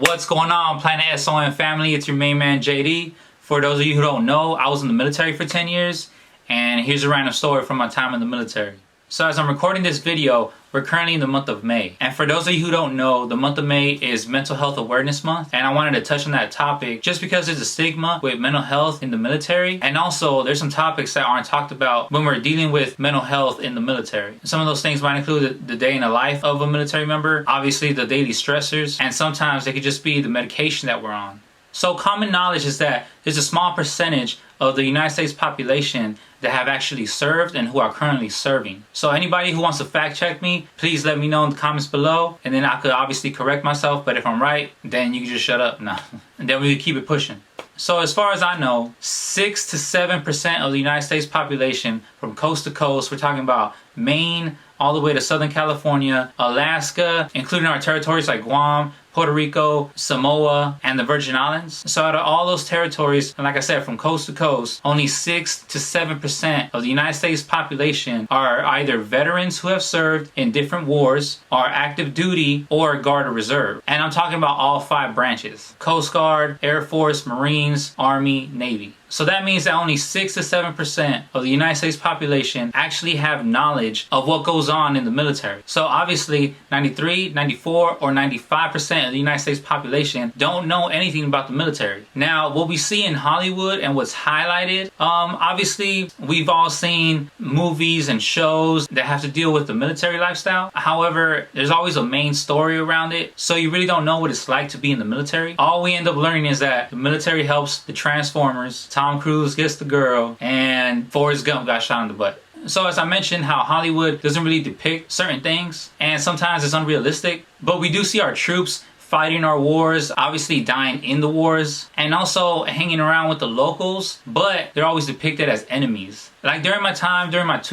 What's going on, Planet S.O.N family? It's your main man JD. For those of you who don't know, I was in the military for 10 years, and here's a random story from my time in the military. So as I'm recording this video, we're currently in the month of May. And for those of you who don't know, the month of May is Mental Health Awareness Month. And I wanted to touch on that topic just because there's a stigma with mental health in the military. And also, there's some topics that aren't talked about when we're dealing with mental health in the military. Some of those things might include the day in the life of a military member, obviously the daily stressors, and sometimes they could just be the medication that we're on. So common knowledge is that there's a small percentage of the United States population that have actually served and who are currently serving. So anybody who wants to fact check me, please let me know in the comments below, and then I could obviously correct myself, but if I'm right, then you can just shut up. No. And then we can keep it pushing. So as far as I know, 6 to 7% of the United States population from coast to coast, we're talking about Maine all the way to Southern California, Alaska, including our territories like Guam, Puerto Rico, Samoa, and the Virgin Islands. So out of all those territories, and like I said, from coast to coast, only 6 to 7% of the United States population are either veterans who have served in different wars, are active duty, or Guard or Reserve. And I'm talking about all 5 branches: Coast Guard, Air Force, Marines, Army, Navy. So that means that only 6 to 7% of the United States population actually have knowledge of what goes on in the military. So obviously 93, 94, or 95% of the United States population don't know anything about the military. Now, what we see in Hollywood and what's highlighted, obviously we've all seen movies and shows that have to deal with the military lifestyle. However, there's always a main story around it, so you really don't know what it's like to be in the military. All we end up learning is that the military helps the Transformers, Tom Cruise gets the girl, and Forrest Gump got shot in the butt. So as I mentioned, how Hollywood doesn't really depict certain things, and sometimes it's unrealistic, but we do see our troops fighting our wars, obviously dying in the wars, and also hanging around with the locals, but they're always depicted as enemies. Like during my 2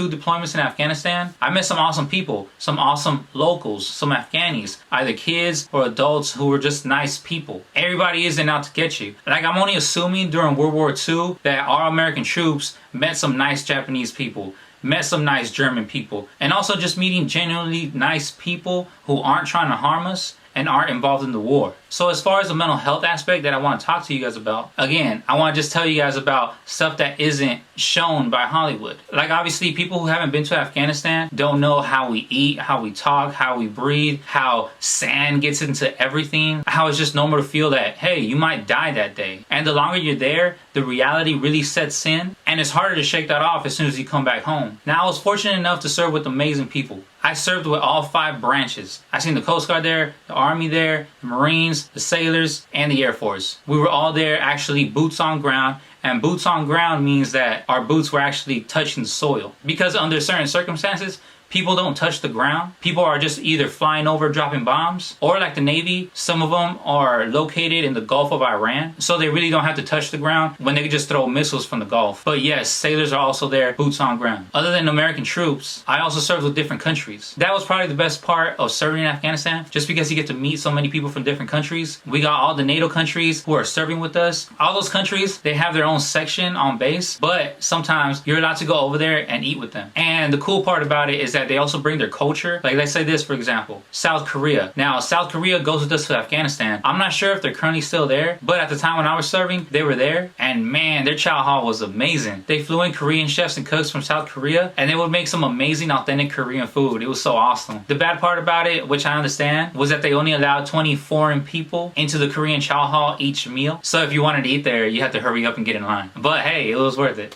deployments in Afghanistan, I met some awesome people, some awesome locals, some Afghanis, either kids or adults who were just nice people. Everybody isn't out to get you. Like I'm only assuming during World War II that our American troops met some nice Japanese people, met some nice German people, and also just meeting genuinely nice people who aren't trying to harm us and aren't involved in the war. So as far as the mental health aspect that I want to talk to you guys about, again, I want to just tell you guys about stuff that isn't shown by Hollywood. Like obviously people who haven't been to Afghanistan don't know how we eat, how we talk, how we breathe, how sand gets into everything, how it's just normal to feel that, hey, you might die that day. And the longer you're there, the reality really sets in, and it's harder to shake that off as soon as you come back home. Now, I was fortunate enough to serve with amazing people. I served with all 5 branches. I seen the Coast Guard there, the Army there, the Marines, the sailors, and the Air Force. We were all there actually boots on ground, and boots on ground means that our boots were actually touching the soil. Because under certain circumstances, people don't touch the ground. People are just either flying over dropping bombs, or like the Navy, some of them are located in the Gulf of Iran, so they really don't have to touch the ground when they can just throw missiles from the Gulf. But yes, sailors are also there, boots on ground. Other than American troops, I also served with different countries. That was probably the best part of serving in Afghanistan, just because you get to meet so many people from different countries. We got all the NATO countries who are serving with us. All those countries, they have their own section on base, but sometimes you're allowed to go over there and eat with them. And the cool part about it is that they also bring their culture. Like let's say this, for example, South Korea. Now South Korea goes with us to Afghanistan. I'm not sure if they're currently still there, but at the time when I was serving, they were there, and man, their chow hall was amazing. They flew in Korean chefs and cooks from South Korea, and they would make some amazing authentic Korean food. It was so awesome. The bad part about it, which I understand, was that they only allowed 20 foreign people into the Korean chow hall each meal. So if you wanted to eat there, you had to hurry up and get in line. But hey, it was worth it.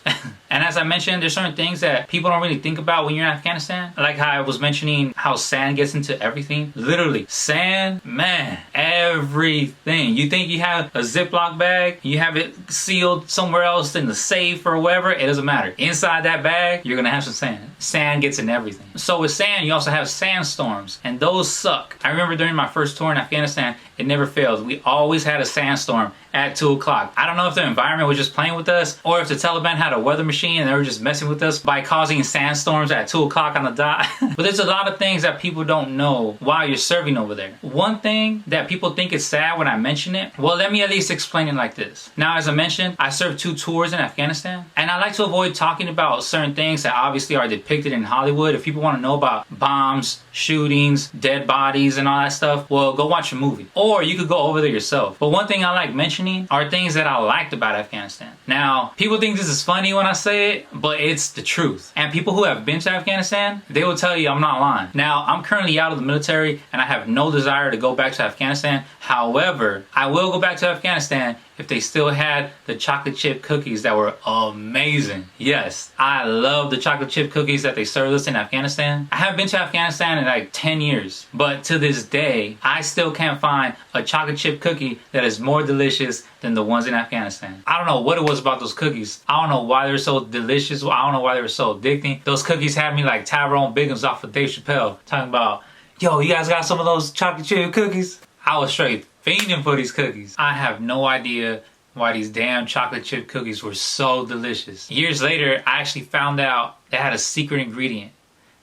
And as I mentioned, there's certain things that people don't really think about when you're in Afghanistan. Like how I was mentioning how sand gets into everything. Literally, sand, man, everything. You think you have a Ziploc bag, you have it sealed somewhere else in the safe or wherever, it doesn't matter. Inside that bag, you're gonna have some sand. Sand gets in everything. So with sand, you also have sandstorms, and those suck. I remember during my first tour in Afghanistan, it never fails. We always had a sandstorm at 2 o'clock. I don't know if the environment was just playing with us or if the Taliban had a weather machine and they were just messing with us by causing sandstorms at 2 o'clock on the dot. But there's a lot of things that people don't know while you're serving over there. One thing that people think is sad when I mention it, well, let me at least explain it like this. Now, as I mentioned, I served 2 tours in Afghanistan, and I like to avoid talking about certain things that obviously are depicted in Hollywood. If people want to know about bombs, shootings, dead bodies, and all that stuff, well, go watch a movie. Or you could go over there yourself. But one thing I like mentioning are things that I liked about Afghanistan. Now, people think this is funny when I say it, but it's the truth. And people who have been to Afghanistan, they will tell you I'm not lying. Now, I'm currently out of the military, and I have no desire to go back to Afghanistan. However, I will go back to Afghanistan if they still had the chocolate chip cookies that were amazing. Yes, I love the chocolate chip cookies that they served us in Afghanistan. I haven't been to Afghanistan in like 10 years, but to this day, I still can't find a chocolate chip cookie that is more delicious than the ones in Afghanistan. I don't know what it was about those cookies. I don't know why they're so delicious. I don't know why they were so addicting. Those cookies had me like Tyrone Biggums off of Dave Chappelle, talking about, yo, you guys got some of those chocolate chip cookies? I was straight fiending for these cookies. I have no idea why these damn chocolate chip cookies were so delicious. Years later, I actually found out they had a secret ingredient.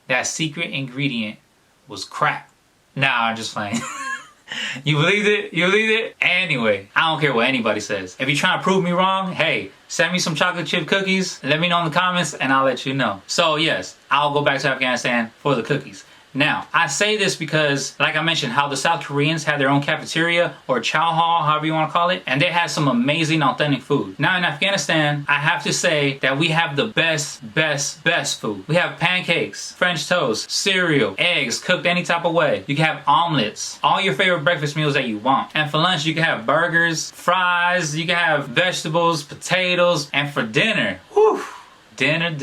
That secret ingredient was crack. Nah, I'm just playing. You believed it? You believed it? Anyway, I don't care what anybody says. If you're trying to prove me wrong, hey, send me some chocolate chip cookies, let me know in the comments, and I'll let you know. So yes, I'll go back to Afghanistan for the cookies. Now, I say this because, like I mentioned, how the South Koreans had their own cafeteria or chow hall, however you want to call it, and they had some amazing, authentic food. Now, in Afghanistan, I have to say that we have the best food. We have pancakes, French toast, cereal, eggs cooked any type of way. You can have omelets, all your favorite breakfast meals that you want. And for lunch, you can have burgers, fries, you can have vegetables, potatoes, and for dinner, whew, dinner.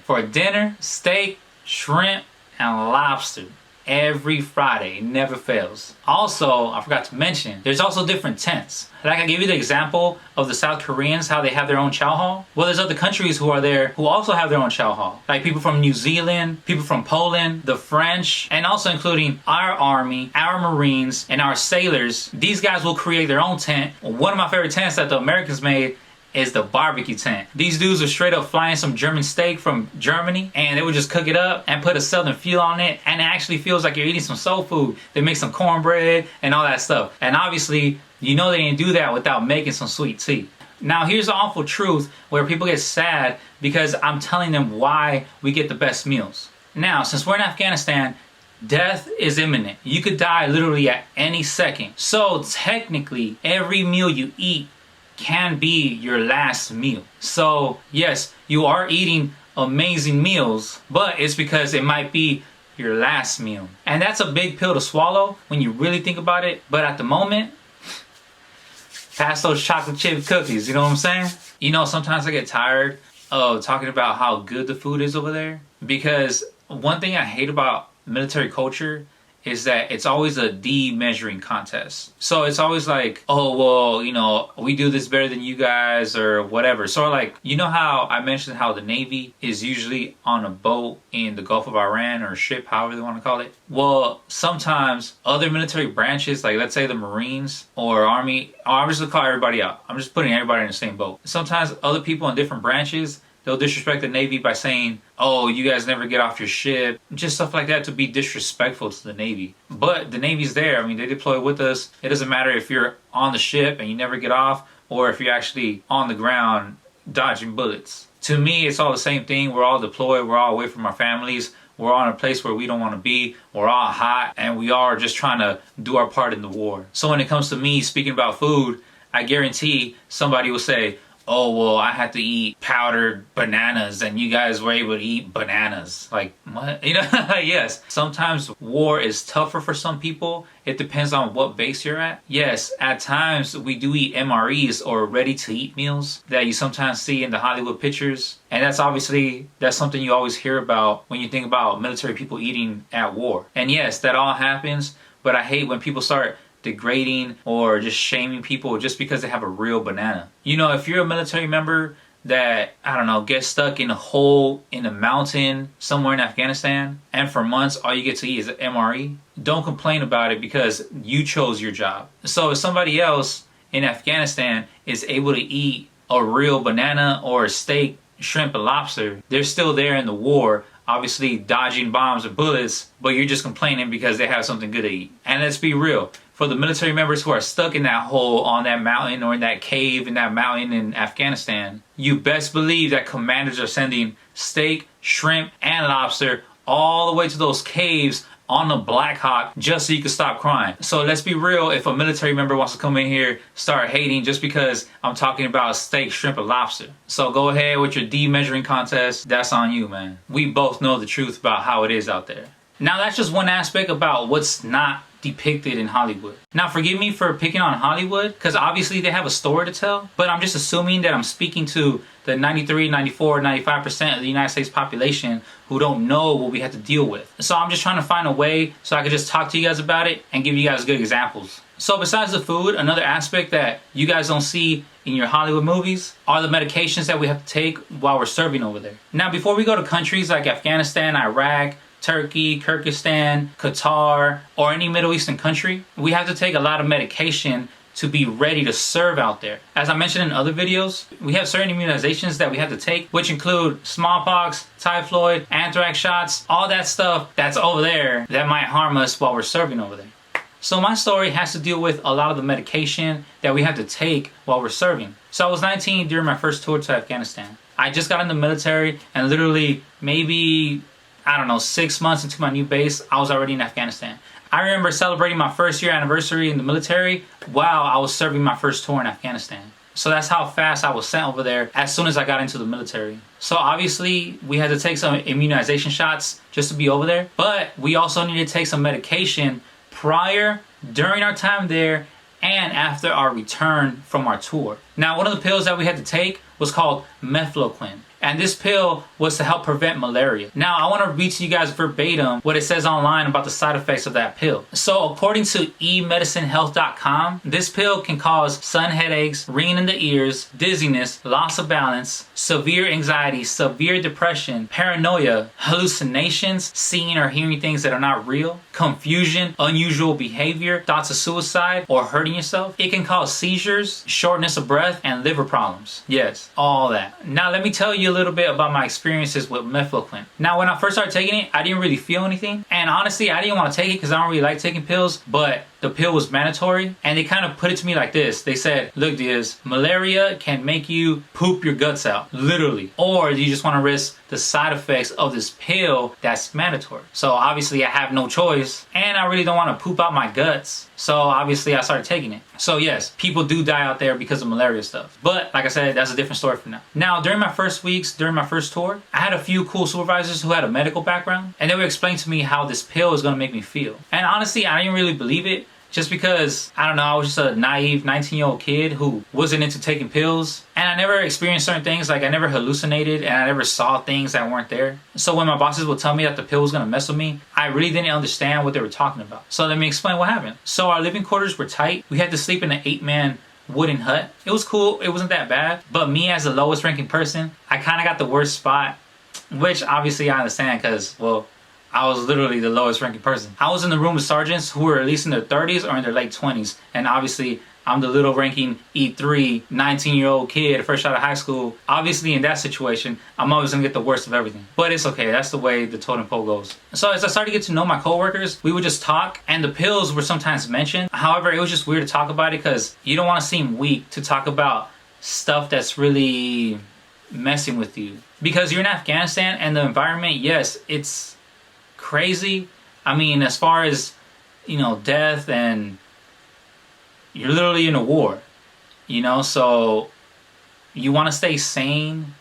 For dinner, steak, shrimp, and lobster every Friday. It never fails. Also, I forgot to mention, there's also different tents. Like I gave you the example of the South Koreans, how they have their own chow hall. Well, there's other countries who are there who also have their own chow hall. Like people from New Zealand, people from Poland, the French, and also including our army, our Marines, and our sailors. These guys will create their own tent. One of my favorite tents that the Americans made is the barbecue tent. These dudes are straight up flying some German steak from Germany, and they would just cook it up and put a southern feel on it, and it actually feels like you're eating some soul food. They make some cornbread and all that stuff. And obviously, you know they didn't do that without making some sweet tea. Now here's the awful truth where people get sad because I'm telling them why we get the best meals. Now, since we're in Afghanistan, death is imminent. You could die literally at any second. So technically, every meal you eat can be your last meal. So yes, you are eating amazing meals, but it's because it might be your last meal. And that's a big pill to swallow when you really think about it. But at the moment, pass those chocolate chip cookies, you know what I'm saying? You know, sometimes I get tired of talking about how good the food is over there, because one thing I hate about military culture is that it's always a de-measuring contest. So it's always like, oh, well, you know, we do this better than you guys or whatever. So like, you know how I mentioned how the Navy is usually on a boat in the Gulf of Iran or ship, however they want to call it. Well, sometimes other military branches, like let's say the Marines or Army, I'm just gonna call everybody out. I'm just putting everybody in the same boat. Sometimes other people in different branches, they'll disrespect the Navy by saying, oh, you guys never get off your ship. Just stuff like that to be disrespectful to the Navy. But the Navy's there. I mean, they deploy with us. It doesn't matter if you're on the ship and you never get off or if you're actually on the ground dodging bullets. To me, it's all the same thing. We're all deployed. We're all away from our families. We're all in a place where we don't want to be. We're all hot and we are just trying to do our part in the war. So when it comes to me speaking about food, I guarantee somebody will say, oh, well, I had to eat powdered bananas and you guys were able to eat bananas. Like, what? You know, yes. Sometimes war is tougher for some people. It depends on what base you're at. Yes, at times we do eat MREs or ready-to-eat meals that you sometimes see in the Hollywood pictures. And that's something you always hear about when you think about military people eating at war. And yes, that all happens, but I hate when people start degrading or just shaming people just because they have a real banana. You know, if you're a military member that, I don't know, gets stuck in a hole in a mountain somewhere in Afghanistan and for months all you get to eat is an MRE, don't complain about it because you chose your job. So if somebody else in Afghanistan is able to eat a real banana or a steak, shrimp, and lobster, they're still there in the war, obviously dodging bombs or bullets, but you're just complaining because they have something good to eat. And let's be real, for the military members who are stuck in that hole on that mountain or in that cave in that mountain in Afghanistan, you best believe that commanders are sending steak, shrimp, and lobster all the way to those caves on the Black Hawk just so you can stop crying. So let's be real, if a military member wants to come in here, start hating just because I'm talking about steak, shrimp, and lobster. So go ahead with your de-measuring contest. That's on you, man. We both know the truth about how it is out there. Now that's just one aspect about what's not depicted in Hollywood. Now forgive me for picking on Hollywood because obviously they have a story to tell, but I'm just assuming that I'm speaking to the 93, 94, 95% of the United States population who don't know what we have to deal with. So I'm just trying to find a way so I can just talk to you guys about it and give you guys good examples. So besides the food, another aspect that you guys don't see in your Hollywood movies are the medications that we have to take while we're serving over there. Now before we go to countries like Afghanistan, Iraq, Turkey, Kyrgyzstan, Qatar, or any Middle Eastern country, we have to take a lot of medication to be ready to serve out there. As I mentioned in other videos, we have certain immunizations that we have to take, which include smallpox, typhoid, anthrax shots, all that stuff that's over there that might harm us while we're serving over there. So my story has to deal with a lot of the medication that we have to take while we're serving. So I was 19 during my first tour to Afghanistan. I just got in the military and literally maybe, I don't know, 6 months into my new base, I was already in Afghanistan. I remember celebrating my first year anniversary in the military while I was serving my first tour in Afghanistan. So that's how fast I was sent over there as soon as I got into the military. So obviously we had to take some immunization shots just to be over there, but we also needed to take some medication prior, during our time there, and after our return from our tour. Now one of the pills that we had to take was called mefloquine. And this pill was to help prevent malaria. Now, I want to read to you guys verbatim what it says online about the side effects of that pill. So, according to emedicinehealth.com, this pill can cause sun headaches, ringing in the ears, dizziness, loss of balance, severe anxiety, severe depression, paranoia, hallucinations, seeing or hearing things that are not real, confusion, unusual behavior, thoughts of suicide, or hurting yourself. It can cause seizures, shortness of breath, and liver problems. Yes, all that. Now, let me tell you a little bit about my experiences with mefloquine. Now when I first started taking it, I didn't really feel anything, and honestly I didn't want to take it because I don't really like taking pills, but the pill was mandatory, and they kind of put it to me like this. They said, look Diaz, malaria can make you poop your guts out, literally, or you just want to risk the side effects of this pill that's mandatory. So obviously I have no choice, and I really don't want to poop out my guts, so obviously I started taking it. So yes, people do die out there because of malaria stuff, but like I said, that's a different story for now. Now during my first weeks, during my first tour, I had a few cool supervisors who had a medical background, and they would explain to me how this pill is going to make me feel. And honestly, I didn't really believe it, just because, I don't know, I was just a naive 19-year-old kid who wasn't into taking pills, and I never experienced certain things, like I never hallucinated and I never saw things that weren't there. So when my bosses would tell me that the pill was gonna mess with me, I really didn't understand what they were talking about. So let me explain what happened. So our living quarters were tight. We had to sleep in an 8-man wooden hut. It was cool, it wasn't that bad, but me as the lowest ranking person, I kind of got the worst spot, which obviously I understand because, well, I was literally the lowest ranking person. I was in the room with sergeants who were at least in their 30s or in their late 20s. And obviously, I'm the little ranking E3, 19-year-old kid, fresh out of high school. Obviously, in that situation, I'm always gonna get the worst of everything. But it's okay, that's the way the totem pole goes. So as I started to get to know my coworkers, we would just talk, and the pills were sometimes mentioned. However, it was just weird to talk about it because you don't wanna seem weak to talk about stuff that's really messing with you. Because you're in Afghanistan and the environment, yes, it's crazy. I mean, as far as, you know, death, and you're literally in a war, you know, so you want to stay sane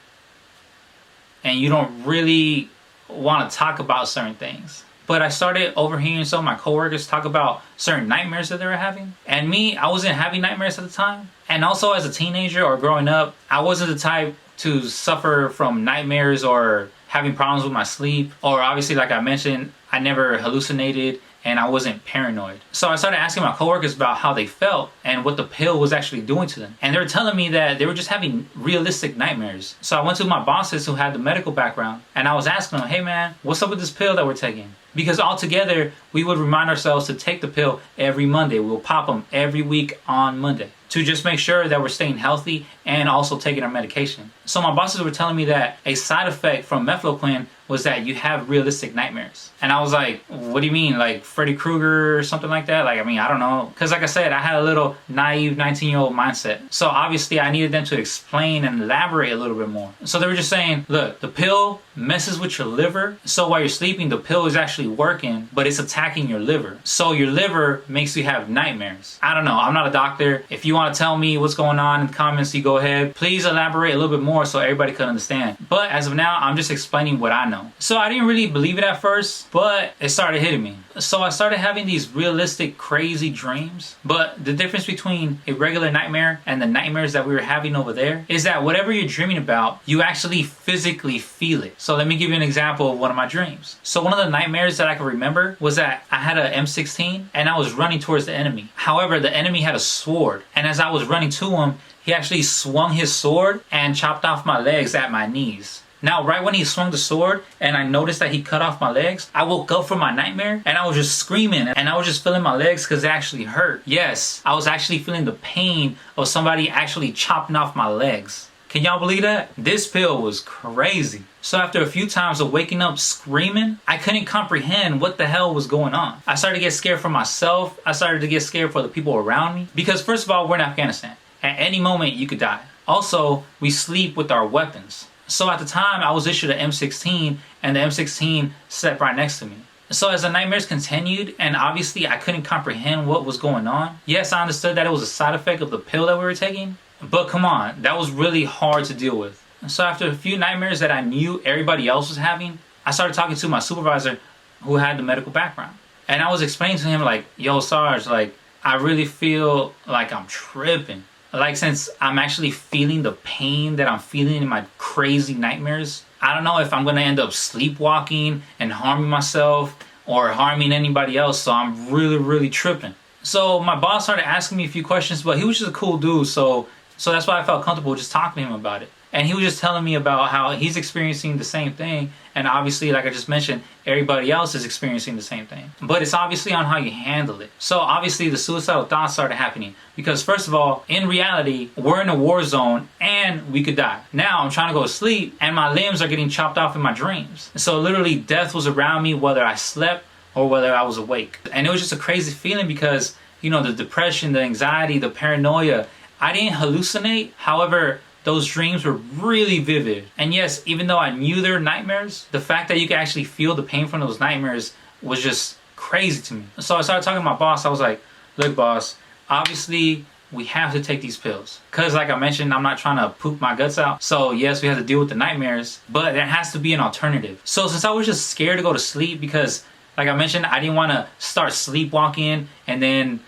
and you don't really want to talk about certain things. But I started overhearing some of my coworkers talk about certain nightmares that they were having. And me, I wasn't having nightmares at the time. And also as a teenager or growing up, I wasn't the type to suffer from nightmares or having problems with my sleep, or obviously, like I mentioned, I never hallucinated and I wasn't paranoid. So I started asking my coworkers about how they felt and what the pill was actually doing to them. And they were telling me that they were just having realistic nightmares. So I went to my bosses who had the medical background, and I was asking them, hey man, what's up with this pill that we're taking? Because all together, we would remind ourselves to take the pill every Monday. We'll pop them every week on Monday. to just make sure that we're staying healthy and also taking our medication. So my bosses were telling me that a side effect from mefloquine was that you have realistic nightmares. And I was like, what do you mean? Like Freddy Krueger or something like that? Like, I mean, I don't know. Because like I said, I had a little naive 19-year-old mindset. So obviously I needed them to explain and elaborate a little bit more. So they were just saying, look, the pill messes with your liver. So while you're sleeping, the pill is actually working, but it's attacking your liver. So your liver makes you have nightmares. I don't know. I'm not a doctor. If you want to tell me what's going on in the comments, you go ahead. Please elaborate a little bit more so everybody can understand. But as of now, I'm just explaining what I know. So I didn't really believe it at first, but it started hitting me. So I started having these realistic, crazy dreams. But the difference between a regular nightmare and the nightmares that we were having over there is that whatever you're dreaming about, you actually physically feel it. So let me give you an example of one of my dreams. So one of the nightmares that I can remember was that I had an M16 and I was running towards the enemy. However, the enemy had a sword, and as I was running to him, he actually swung his sword and chopped off my legs at my knees. Now, right when he swung the sword and I noticed that he cut off my legs, I woke up from my nightmare and I was just screaming and I was just feeling my legs because they actually hurt. Yes, I was actually feeling the pain of somebody actually chopping off my legs. Can y'all believe that? This pill was crazy. So after a few times of waking up screaming, I couldn't comprehend what the hell was going on. I started to get scared for myself. I started to get scared for the people around me. Because first of all, we're in Afghanistan. At any moment, you could die. Also, we sleep with our weapons. So at the time, I was issued an M16 and the M16 slept right next to me. So as the nightmares continued, and obviously I couldn't comprehend what was going on. Yes, I understood that it was a side effect of the pill that we were taking, but come on, that was really hard to deal with. So after a few nightmares that I knew everybody else was having, I started talking to my supervisor who had the medical background. And I was explaining to him like, yo, Sarge, like, I really feel like I'm tripping. Like, since I'm actually feeling the pain that I'm feeling in my crazy nightmares, I don't know if I'm going to end up sleepwalking and harming myself or harming anybody else. So I'm really, really tripping. So my boss started asking me a few questions, but he was just a cool dude. So that's why I felt comfortable just talking to him about it. And he was just telling me about how he's experiencing the same thing. And obviously, like I just mentioned, everybody else is experiencing the same thing. But it's obviously on how you handle it. So obviously, the suicidal thoughts started happening. Because first of all, in reality, we're in a war zone and we could die. Now I'm trying to go to sleep and my limbs are getting chopped off in my dreams. So literally, death was around me whether I slept or whether I was awake. And it was just a crazy feeling because, you know, the depression, the anxiety, the paranoia. I didn't hallucinate. However, those dreams were really vivid. And yes, even though I knew they were nightmares, the fact that you could actually feel the pain from those nightmares was just crazy to me. So I started talking to my boss. I was like, look, boss, obviously we have to take these pills. Because like I mentioned, I'm not trying to poop my guts out. So yes, we have to deal with the nightmares, but there has to be an alternative. So since I was just scared to go to sleep because, like I mentioned, I didn't want to start sleepwalking and then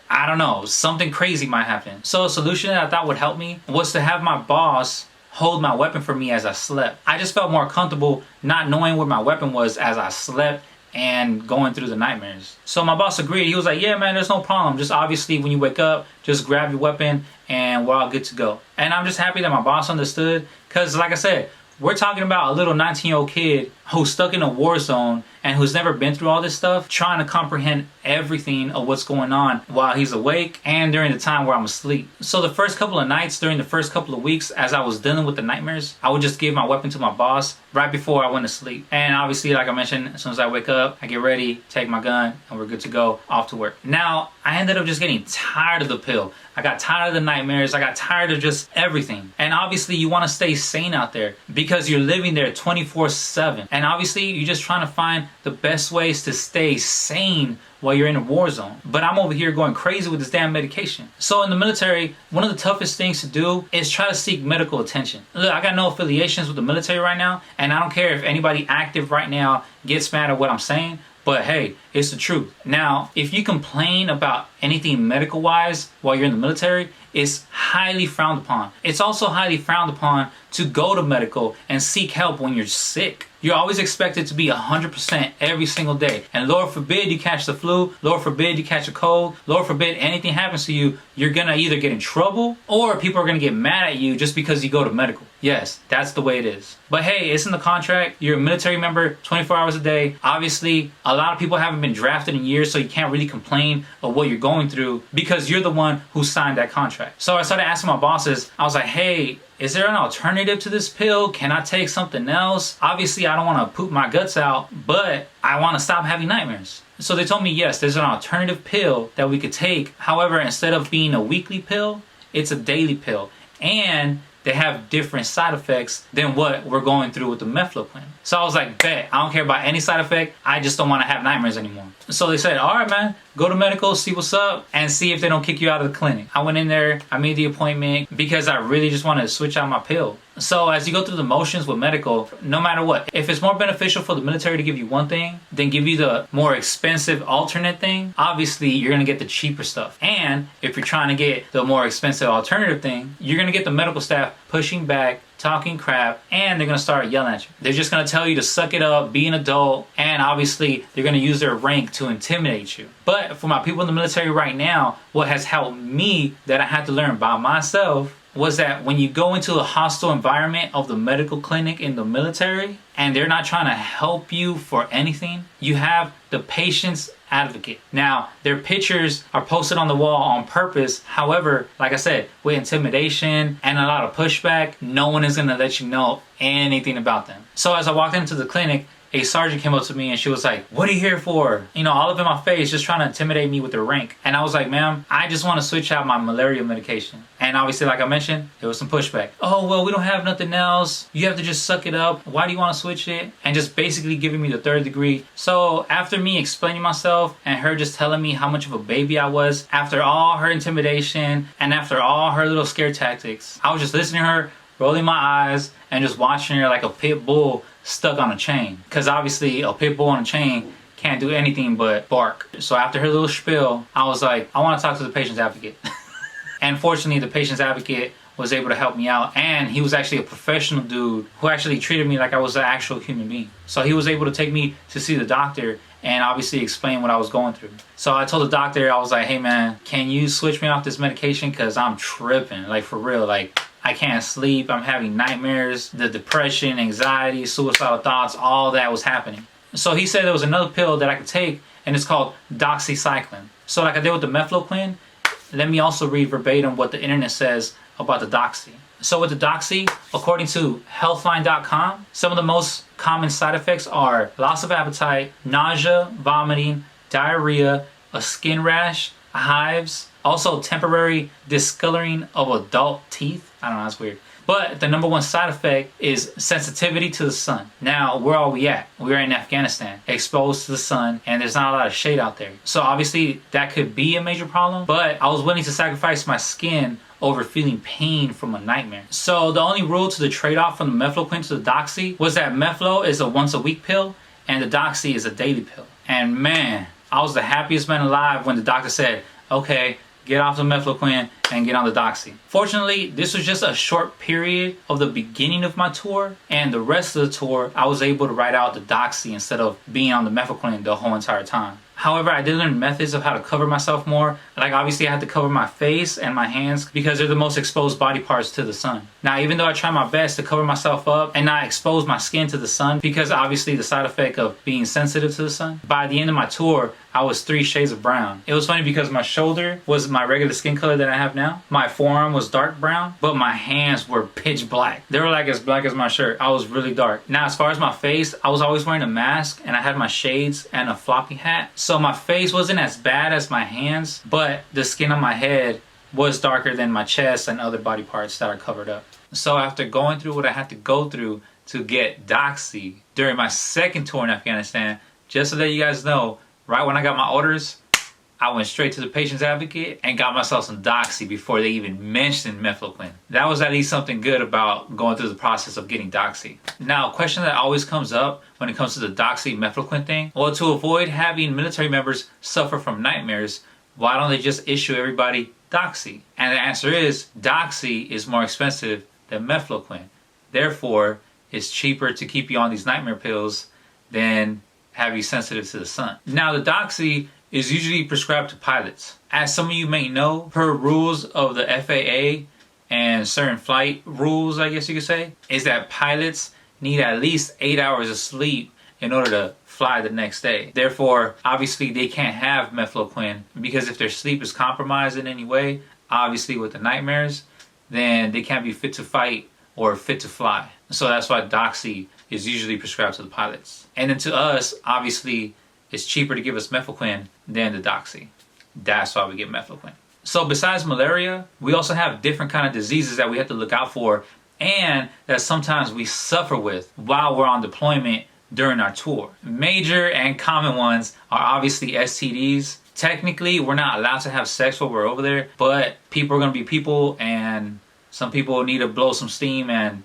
I don't know, something crazy might happen. So a solution that I thought would help me was to have my boss hold my weapon for me as I slept. I just felt more comfortable not knowing where my weapon was as I slept and going through the nightmares. So my boss agreed. He was like, yeah, man, there's no problem. Just obviously when you wake up, just grab your weapon and we're all good to go. And I'm just happy that my boss understood because like I said, we're talking about a little 19-year-old kid who's stuck in a war zone and who's never been through all this stuff, trying to comprehend everything of what's going on while he's awake and during the time where I'm asleep. So the first couple of nights, during the first couple of weeks, as I was dealing with the nightmares, I would just give my weapon to my boss right before I went to sleep. And obviously, like I mentioned, as soon as I wake up, I get ready, take my gun, and we're good to go off to work. Now, I ended up just getting tired of the pill. I got tired of the nightmares. I got tired of just everything. And obviously, you want to stay sane out there because you're living there 24/7. And obviously, you're just trying to find the best ways to stay sane while you're in a war zone. But I'm over here going crazy with this damn medication. So in the military, one of the toughest things to do is try to seek medical attention. Look, I got no affiliations with the military right now, and I don't care if anybody active right now gets mad at what I'm saying, but hey, it's the truth. Now, if you complain about anything medical-wise while you're in the military, it's highly frowned upon. It's also highly frowned upon to go to medical and seek help when you're sick. You're always expected to be 100% every single day. And Lord forbid you catch the flu, Lord forbid you catch a cold, Lord forbid anything happens to you, you're gonna either get in trouble or people are gonna get mad at you just because you go to medical. Yes, that's the way it is. But hey, it's in the contract. You're a military member 24 hours a day. Obviously, a lot of people haven't been drafted in years, so you can't really complain of what you're going through because you're the one who signed that contract. So I started asking my bosses, I was like, hey, is there an alternative to this pill? Can I take something else? Obviously, I don't want to poop my guts out, but I want to stop having nightmares. So they told me, yes, there's an alternative pill that we could take. However, instead of being a weekly pill, it's a daily pill. And they have different side effects than what we're going through with the mefloquine. So I was like, bet, I don't care about any side effect. I just don't want to have nightmares anymore. So they said, all right, man, go to medical, see what's up, and see if they don't kick you out of the clinic. I went in there, I made the appointment because I really just wanted to switch out my pill. So as you go through the motions with medical, no matter what, if it's more beneficial for the military to give you one thing than give you the more expensive alternate thing, obviously you're going to get the cheaper stuff. And if you're trying to get the more expensive alternative thing, you're going to get the medical staff pushing back, talking crap, and they're going to start yelling at you. They're just going to tell you to suck it up, be an adult, and obviously they're going to use their rank to intimidate you. But for my people in the military right now, what has helped me that I had to learn by myself was that when you go into a hostile environment of the medical clinic in the military and they're not trying to help you for anything, you have the patient's advocate. Now, their pictures are posted on the wall on purpose. However, like I said, with intimidation and a lot of pushback, no one is going to let you know anything about them. So as I walked into the clinic, a sergeant came up to me and she was like, what are you here for? You know, all up in my face, just trying to intimidate me with their rank. And I was like, ma'am, I just want to switch out my malaria medication. And obviously, like I mentioned, there was some pushback. Oh, well, we don't have nothing else. You have to just suck it up. Why do you want to switch it? And just basically giving me the third degree. So after me explaining myself and her just telling me how much of a baby I was, after all her intimidation and after all her little scare tactics, I was just listening to her, rolling my eyes and just watching her like a pit bull stuck on a chain. Because obviously a pit bull on a chain can't do anything but bark. So after her little spiel, I was like, I want to talk to the patient's advocate. And fortunately, the patient's advocate was able to help me out. And he was actually a professional dude who actually treated me like I was an actual human being. So he was able to take me to see the doctor and obviously explain what I was going through. So I told the doctor, I was like, hey man, can you switch me off this medication? Because I'm tripping, like for real. Like, I can't sleep, I'm having nightmares, the depression, anxiety, suicidal thoughts, all that was happening. So he said there was another pill that I could take, and it's called doxycycline. So like I did with the mefloquine, let me also read verbatim what the internet says about the doxy. So with the doxy, according to healthline.com, some of the most common side effects are loss of appetite, nausea, vomiting, diarrhea, a skin rash, hives, also temporary discoloring of adult teeth. I don't know, that's weird. But the number one side effect is sensitivity to the sun. Now, where are we at? We're in Afghanistan, exposed to the sun, and there's not a lot of shade out there. So obviously that could be a major problem, but I was willing to sacrifice my skin over feeling pain from a nightmare. So the only rule to the trade-off from the mefloquine to the doxy was that meflo is a once-a-week pill and the doxy is a daily pill. And man, I was the happiest man alive when the doctor said, okay, get off the mefloquine and get on the doxy. Fortunately, this was just a short period of the beginning of my tour, and the rest of the tour, I was able to ride out the doxy instead of being on the mefloquine the whole entire time. However, I did learn methods of how to cover myself more. Like obviously I had to cover my face and my hands because they're the most exposed body parts to the sun. Now, even though I try my best to cover myself up and not expose my skin to the sun, because obviously the side effect of being sensitive to the sun, by the end of my tour, I was 3 shades of brown. It was funny because my shoulder was my regular skin color that I have now. My forearm was dark brown, but my hands were pitch black. They were like as black as my shirt. I was really dark. Now, as far as my face, I was always wearing a mask and I had my shades and a floppy hat. So my face wasn't as bad as my hands, but the skin on my head was darker than my chest and other body parts that are covered up. So after going through what I had to go through to get doxy during my second tour in Afghanistan, just so that you guys know, right when I got my orders, I went straight to the patient's advocate and got myself some doxy before they even mentioned mefloquine. That was at least something good about going through the process of getting doxy. Now, a question that always comes up when it comes to the doxy mefloquine thing, well, to avoid having military members suffer from nightmares, why don't they just issue everybody doxy? And the answer is, doxy is more expensive than mefloquine. Therefore, it's cheaper to keep you on these nightmare pills than have you sensitive to the sun. Now, the Doxy is usually prescribed to pilots. As some of you may know, per rules of the FAA and certain flight rules, I guess you could say, is that pilots need at least 8 hours of sleep in order to fly the next day. Therefore, obviously they can't have mefloquine, because if their sleep is compromised in any way, obviously with the nightmares, then they can't be fit to fight or fit to fly. So that's why Doxy is usually prescribed to the pilots. And then to us, obviously, it's cheaper to give us mefloquine than the Doxy. That's why we get mefloquine. So besides malaria, we also have different kind of diseases that we have to look out for, and that sometimes we suffer with while we're on deployment during our tour. Major and common ones are obviously STDs. Technically, we're not allowed to have sex while we're over there, but people are going to be people, and some people need to blow some steam, and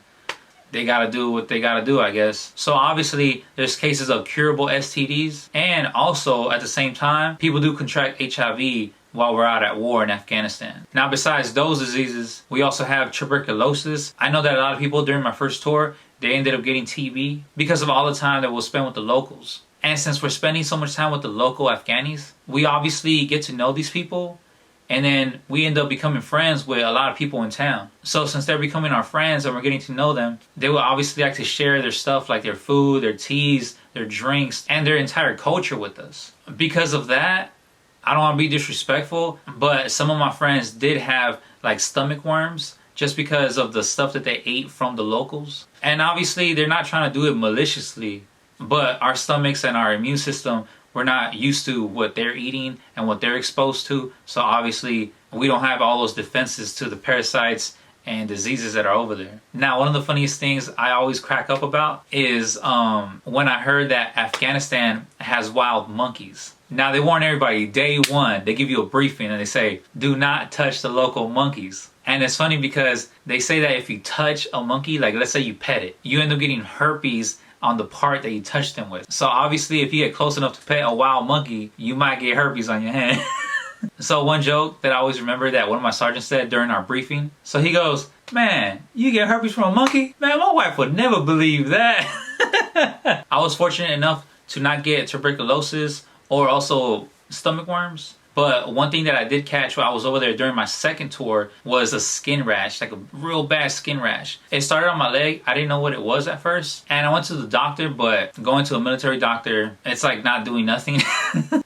they got to do what they got to do, I guess. So obviously, there's cases of curable STDs, and also at the same time, people do contract HIV while we're out at war in Afghanistan. Now, besides those diseases, we also have tuberculosis. I know that a lot of people during my first tour, they ended up getting TB because of all the time that we'll spend with the locals. And since we're spending so much time with the local Afghanis, we obviously get to know these people, and then we end up becoming friends with a lot of people in town. So since they're becoming our friends and we're getting to know them, they will obviously like to share their stuff, like their food, their teas, their drinks, and their entire culture with us. Because of that, I don't want to be disrespectful, but some of my friends did have like stomach worms just because of the stuff that they ate from the locals. And obviously they're not trying to do it maliciously, but our stomachs and our immune system, we're not used to what they're eating and what they're exposed to. So obviously we don't have all those defenses to the parasites and diseases that are over there. Now, one of the funniest things I always crack up about is when I heard that Afghanistan has wild monkeys. Now, they warn everybody, day one, they give you a briefing and they say, do not touch the local monkeys. And it's funny because they say that if you touch a monkey, like let's say you pet it, you end up getting herpes on the part that you touched them with. So obviously if you get close enough to pet a wild monkey, you might get herpes on your hand. So one joke that I always remember that one of my sergeants said during our briefing, so he goes, man, you get herpes from a monkey? Man, my wife would never believe that. I was fortunate enough to not get tuberculosis or also stomach worms. But one thing that I did catch while I was over there during my second tour was a skin rash, like a real bad skin rash. It started on my leg. I didn't know what it was at first. And I went to the doctor, but going to a military doctor, it's like not doing nothing.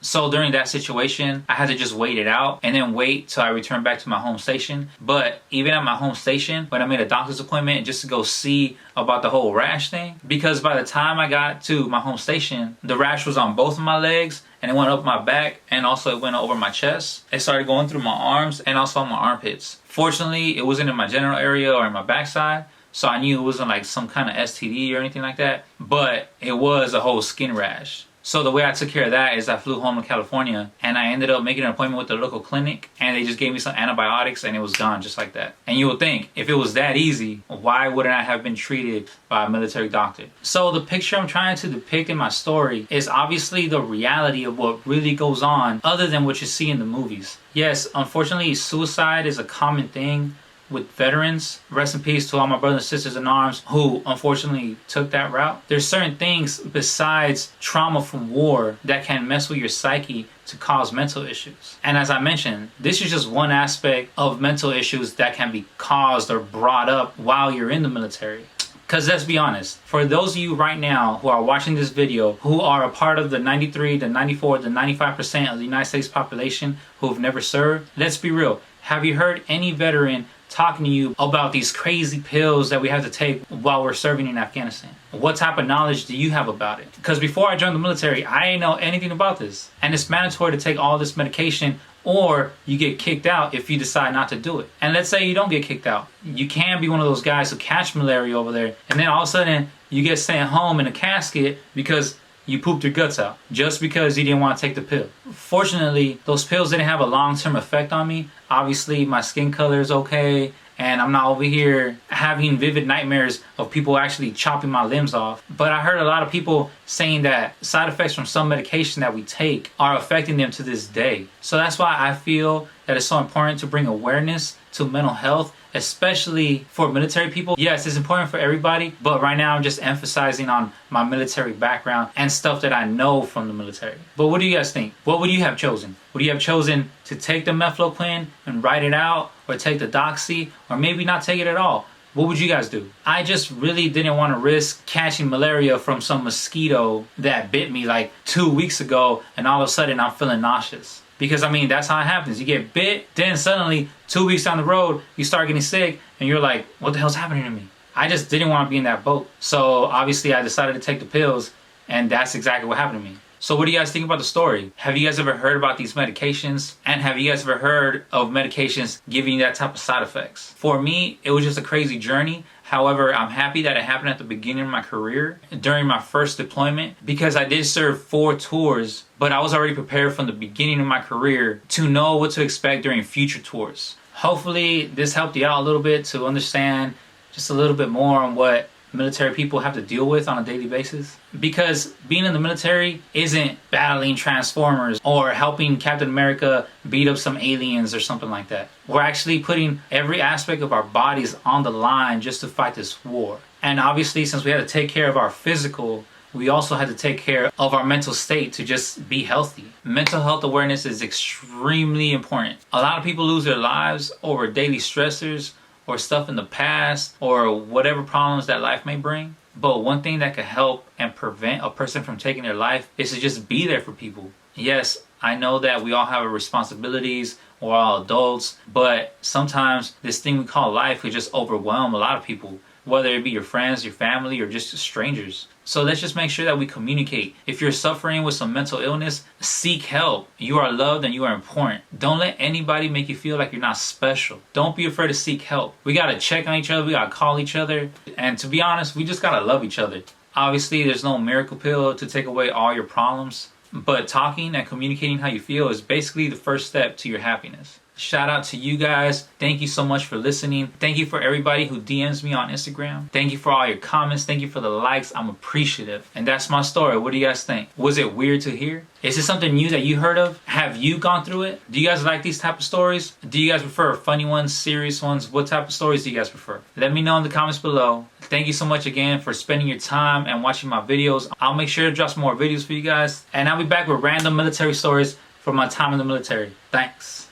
So during that situation, I had to just wait it out and then wait till I returned back to my home station. But even at my home station, when I made a doctor's appointment just to go see about the whole rash thing, because by the time I got to my home station, the rash was on both of my legs, and it went up my back, and also it went over my chest. It started going through my arms and also on my armpits. Fortunately, it wasn't in my general area or in my backside, so I knew it wasn't like some kind of STD or anything like that, but it was a whole skin rash. So the way I took care of that is I flew home to California, and I ended up making an appointment with the local clinic, and they just gave me some antibiotics, and it was gone just like that. And you would think, if it was that easy, why wouldn't I have been treated by a military doctor? So the picture I'm trying to depict in my story is obviously the reality of what really goes on other than what you see in the movies. Yes, unfortunately, suicide is a common thing with veterans. Rest in peace to all my brothers and sisters in arms who unfortunately took that route. There's certain things besides trauma from war that can mess with your psyche to cause mental issues. And as I mentioned, this is just one aspect of mental issues that can be caused or brought up while you're in the military. Because let's be honest, for those of you right now who are watching this video, who are a part of the 93, the 94, the 95% of the United States population who have never served, let's be real. Have you heard any veteran talking to you about these crazy pills that we have to take while we're serving in Afghanistan? What type of knowledge do you have about it? Because before I joined the military, I didn't know anything about this. And it's mandatory to take all this medication, or you get kicked out if you decide not to do it. And let's say you don't get kicked out. You can be one of those guys who catch malaria over there, and then all of a sudden you get sent home in a casket because you pooped your guts out just because you didn't want to take the pill. Fortunately, those pills didn't have a long-term effect on me. Obviously, my skin color is okay, and I'm not over here having vivid nightmares of people actually chopping my limbs off. But I heard a lot of people saying that side effects from some medication that we take are affecting them to this day. So that's why I feel that it's so important to bring awareness to mental health especially for military people. Yes, it's important for everybody, but right now I'm just emphasizing on my military background and stuff that I know from the military. But what do you guys think? What would you have chosen? Would you have chosen to take the mefloquine and write it out, or take the doxy, or maybe not take it at all? What would you guys do? I just really didn't want to risk catching malaria from some mosquito that bit me like 2 weeks ago, and all of a sudden I'm feeling nauseous. Because I mean, that's how it happens. You get bit, then suddenly 2 weeks down the road, you start getting sick, and you're like, what the hell's happening to me? I just didn't want to be in that boat. So obviously I decided to take the pills, and that's exactly what happened to me. So what do you guys think about the story? Have you guys ever heard about these medications? And have you guys ever heard of medications giving you that type of side effects? For me, it was just a crazy journey. However, I'm happy that it happened at the beginning of my career, during my first deployment, because I did serve 4 tours, but I was already prepared from the beginning of my career to know what to expect during future tours. Hopefully, this helped you out a little bit to understand just a little bit more on what military people have to deal with on a daily basis. Because being in the military isn't battling Transformers or helping Captain America beat up some aliens or something like that. We're actually putting every aspect of our bodies on the line just to fight this war. And obviously, since we had to take care of our physical, we also had to take care of our mental state to just be healthy. Mental health awareness is extremely important. A lot of people lose their lives over daily stressors, or stuff in the past, or whatever problems that life may bring. But one thing that could help and prevent a person from taking their life is to just be there for people. Yes, I know that we all have responsibilities, we're all adults, but sometimes this thing we call life could just overwhelm a lot of people, whether it be your friends, your family, or just strangers. So let's just make sure that we communicate. If you're suffering with some mental illness, seek help. You are loved and you are important. Don't let anybody make you feel like you're not special. Don't be afraid to seek help. We gotta check on each other, we gotta call each other, and to be honest, we just gotta love each other. Obviously, there's no miracle pill to take away all your problems, but talking and communicating how you feel is basically the first step to your happiness. Shout out to you guys. Thank you so much for listening. Thank you for everybody who DMs me on Instagram. Thank you for all your comments. Thank you for the likes. I'm appreciative. And that's my story. What do you guys think? Was it weird to hear? Is it something new that you heard of? Have you gone through it? Do you guys like these type of stories? Do you guys prefer funny ones, serious ones? What type of stories do you guys prefer? Let me know in the comments below. Thank you so much again for spending your time and watching my videos. I'll make sure to drop some more videos for you guys. And I'll be back with random military stories from my time in the military. Thanks.